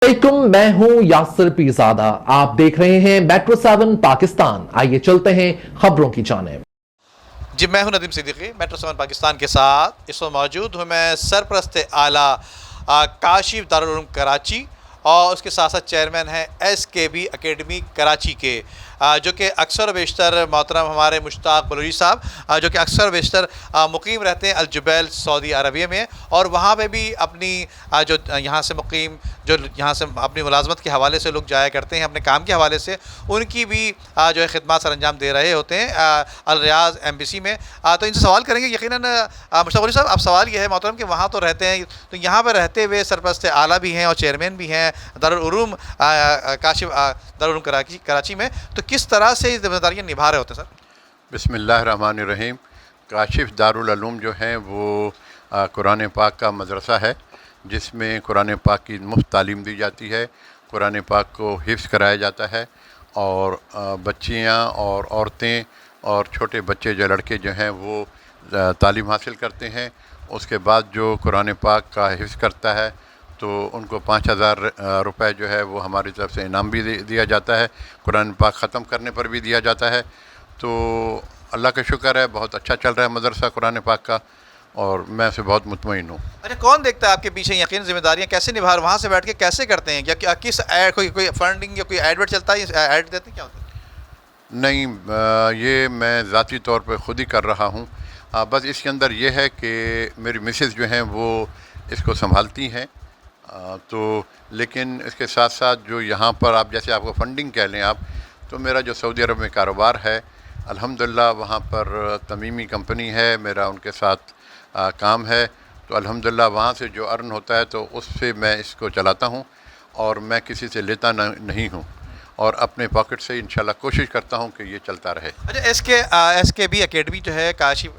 मैं हूं यासिर पीरजादा। आप देख रहे हैं मेट्रो 7 पाकिस्तान। आइए चलते हैं खबरों की जानिब। जी, मैं हूं नदीम सिद्दीकी, मेट्रो 7 पाकिस्तान के साथ इस वक्त मौजूद हूं मैं सरपरस्त आला काशिफ दारुल उलूम कराची और उसके साथ साथ चेयरमैन हैं SKB एकेडमी कराची के, जो कि अक्सर बेशतर मोहतरम हमारे मुश्ताक बलूची साहब, जो कि अक्सर बेशतर मुकीम रहते हैं अल-जुबैल सऊदी अरबिया में, और वहाँ पे भी अपनी जो यहाँ से मुकीम जो यहाँ से अपनी मुलाजमत के हवाले से लोग जाया करते हैं, अपने काम के हवाले से उनकी भी जो है खिदमत सर अंजाम दे रहे होते हैं अल-रियाज़ एम्बेसी में। तो इनसे सवाल करेंगे। यकीनन मुश्ताक बलूची साहब, अब सवाल यह है मोहतरम कि वहाँ तो रहते हैं, तो यहाँ पर रहते हुए सरपरस्त आला भी हैं और चेयरमैन भी हैं दारुल उलूम काशिफ दारुल उलूम कराची में, तो किस तरह से जिम्मेदारियाँ निभा रहे होते हैं सर? बिस्मिल्लाहिर्रहमानिर्रहीम। काशिफ दारुल उलूम जो हैं वो कुरान पाक का मदरसा है, जिसमें कुरान पाक की मुफ्त तालीम दी जाती है, कुरान पाक को हिफ्ज़ कराया जाता है, और बच्चियाँ और औरतें और छोटे बच्चे जो लड़के जो हैं वो तालीम हासिल करते हैं। उसके बाद जो कुरान पाक का हिफ्ज़ करता है तो उनको 5,000 रुपये जो है वो हमारी तरफ से इनाम भी दिया जाता है, कुरान पाक ख़त्म करने पर भी दिया जाता है। तो अल्लाह का शुक्र है, बहुत अच्छा चल रहा है मदरसा कुरान पाक का, और मैं उससे बहुत मुतमईन हूँ। अच्छा, कौन देखता है आपके पीछे यकीन जिम्मेदारियाँ कैसे निभा रहे, वहाँ से बैठ के कैसे करते हैं? क्या किस ऐड कोई फंडिंग या कोई एडवर्ट चलता है, ऐड देते हैं, क्या होता है? नहीं, ये मैं ज़ाती तौर पे ख़ुद ही कर रहा हूँ। बस इसके अंदर ये है कि मेरी मिसेज़ जो हैं वो इसको संभालती हैं, तो लेकिन इसके साथ साथ जो यहाँ पर आप जैसे आपको फ़ंडिंग कह लें आप, तो मेरा जो सऊदी अरब में कारोबार है अल्हम्दुलिल्लाह, वहाँ पर तमीमी कंपनी है, मेरा उनके साथ काम है, तो अल्हम्दुलिल्लाह वहाँ से जो अर्न होता है तो उससे मैं इसको चलाता हूँ, और मैं किसी से लेता नहीं हूँ, और अपने पॉकेट से इंशाल्लाह कोशिश करता हूँ कि ये चलता रहे। अच्छा, SKB एकेडमी जो है काशिफ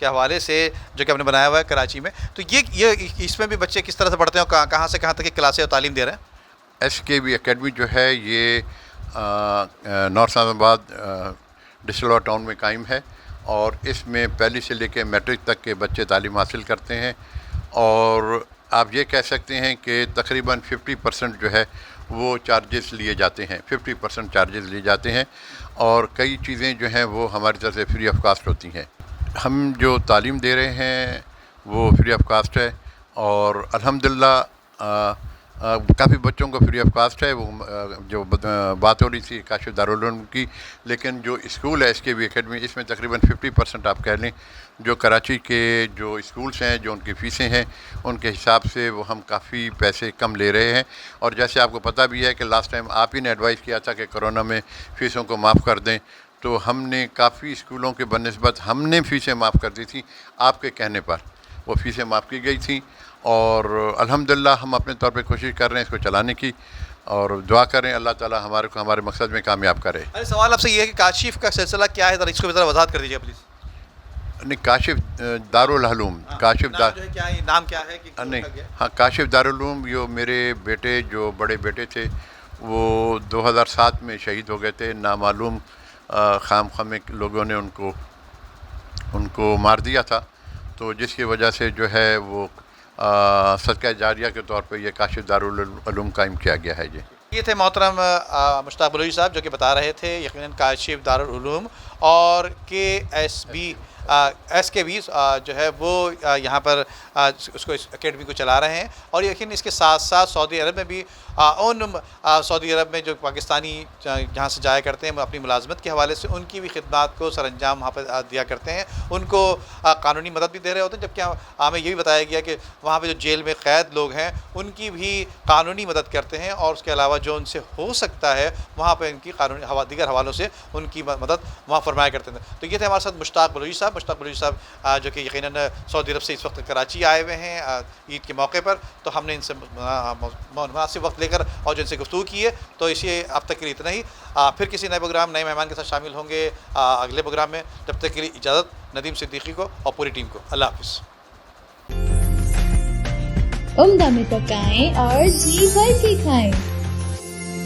के हवाले से जो कि आपने बनाया हुआ है कराची में, तो ये इसमें भी बच्चे किस तरह से पढ़ते हैं और कहाँ से कहाँ तक की क्लासें और तालीम दे रहे हैं? SKB एकेडमी जो है ये नॉर्थ इस्लामाबाद डिस्टिलवा टाउन में कायम है, और इसमें पहली से लेकर मैट्रिक तक के बच्चे तालीम हासिल करते हैं, और आप ये कह सकते हैं कि तकरीबन 50% जो है वो चार्जेस लिए जाते हैं, 50% चार्जेस लिए जाते हैं, और कई चीज़ें जो हैं वो हमारी तरफ से फ्री ऑफ कास्ट होती हैं। हम जो तालीम दे रहे हैं वो फ्री ऑफ कास्ट है, और अल्हम्दुलिल्लाह काफ़ी बच्चों को फ्री ऑफ कास्ट है। वो जो बात हो रही थी काशिफ दारुल उलूम की, लेकिन जो स्कूल है SKB एकेडमी, इसमें तकरीबन 50% आप कह लें जो कराची के जो स्कूल्स हैं, जो उनकी फ़ीसें हैं, उनके हिसाब से वो हम काफ़ी पैसे कम ले रहे हैं। और जैसे आपको पता भी है कि लास्ट टाइम आप ही ने एडवाइस किया था कि कोरोना में फ़ीसों को माफ़ कर दें, तो हमने काफ़ी स्कूलों के बनिस्बत हमने फ़ीसें माफ़ कर दी थी, आपके कहने पर वो फ़ीसें माफ़ की गई थी, और अल्हम्दुलिल्लाह हम अपने तौर पे कोशिश कर रहे हैं इसको चलाने की, और दुआ करें अल्लाह ताला हमारे को हमारे मकसद में कामयाब करे। अरे, सवाल आपसे ये है कि काशिफ का सिलसिला क्या है, इसको भी ज़रा वजाहत कर दीजिए प्लीज़। नहीं, काशिफ दारुल उलूम, काशिफ नाम क्या है कि नहीं, हाँ, काशिफ दारुल उलूम, यो मेरे बेटे जो बड़े बेटे थे वो 2007 में शहीद हो गए थे। नामालूम खाम में लोगों ने उनको मार दिया था, तो जिसकी वजह से जो है वो सदका जारिया के तौर पे ये काशिफ दारुल उलूम कायम किया गया है। जी, ये थे मोहतरम मुश्ताक बलूची साहब, जो कि बता रहे थे यकीनन काशिफ दारुल उलूम और SKB जो है वो यहाँ पर उसको एकेडमी को चला रहे हैं, और यकीन इसके साथ साथ सऊदी अरब में भी सऊदी अरब में जो पाकिस्तानी जहाँ से जाया करते हैं अपनी मुलाजमत के हवाले से उनकी भी खिदमत को सर अंजाम वहाँ पर दिया करते हैं, उनको कानूनी मदद भी दे रहे होते हैं। जबकि हमें ये भी बताया गया कि वहाँ पे जो जेल में क़ैद लोग हैं उनकी भी कानूनी मदद करते हैं, और उसके अलावा जो उनसे हो सकता है वहाँ पर इनकी कानूनी दीगर हवालों से उनकी मदद वहाँ फरमाया करते हैं। तो ये थे हमारे साथ मुश्ताक बलूची साहब, जो कि यकीनन सऊदी अरब से इस वक्त कराची आए हुए हैं ईद के मौके पर, तो हमने इनसे मुनासिब वक्त लेकर और जिनसे गुफ्तगू की है। तो इसी अब तक के लिए इतना ही, फिर किसी नए प्रोग्राम नए मेहमान के साथ शामिल होंगे अगले प्रोग्राम में। जब तक के लिए इजाज़त नदीम सिद्दीकी को और पूरी टीम को। अल्लाह हाफ़िज़। उम्दा में पकाएं और जी भर के खाएं।